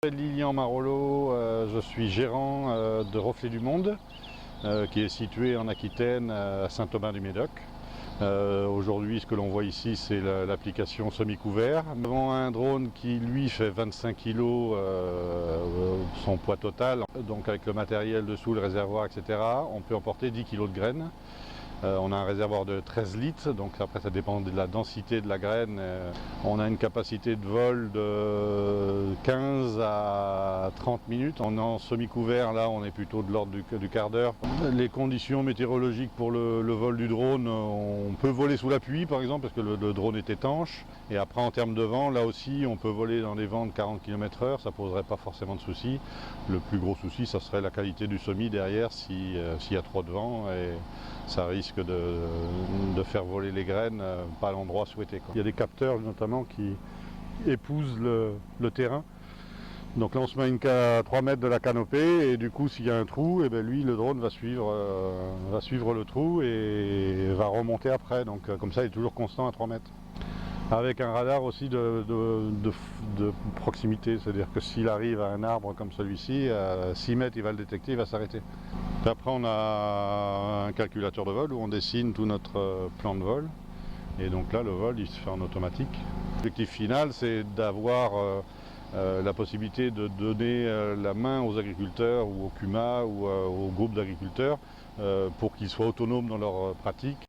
Lilian Marolo, je suis gérant de Reflet du Monde, qui est situé en Aquitaine, à Saint-Aubin-du-Médoc. Aujourd'hui, ce que l'on voit ici, c'est l'application semi-couvert. Nous avons un drone qui, lui, fait 25 kg son poids total. Donc avec le matériel dessous, le réservoir, etc., on peut emporter 10 kg de graines. On a un réservoir de 13 litres, donc après ça dépend de la densité de la graine. On a une capacité de vol de 15 à 30 minutes. On est en semi-couvert, là on est plutôt de l'ordre du quart d'heure. Les conditions météorologiques pour le vol du drone, on peut voler sous la pluie par exemple parce que le drone est étanche. Et après en termes de vent, là aussi on peut voler dans des vents de 40 km/h, ça ne poserait pas forcément de soucis. Le plus gros souci, ça serait la qualité du semis derrière s'il y a trop de vent. Et ça risque de faire voler les graines pas à l'endroit souhaité, quoi. Il y a des capteurs notamment qui épousent le terrain. Donc là on se met à 3 mètres de la canopée et du coup s'il y a un trou, et bien lui le drone va suivre le trou et va remonter après. Donc comme ça il est toujours constant à 3 mètres. Avec un radar aussi de proximité, c'est-à-dire que s'il arrive à un arbre comme celui-ci, à 6 mètres il va le détecter, il va s'arrêter. Après on a un calculateur de vol où on dessine tout notre plan de vol. Et donc là le vol il se fait en automatique. L'objectif final c'est d'avoir la possibilité de donner la main aux agriculteurs ou au CUMA ou au groupe d'agriculteurs pour qu'ils soient autonomes dans leur pratique.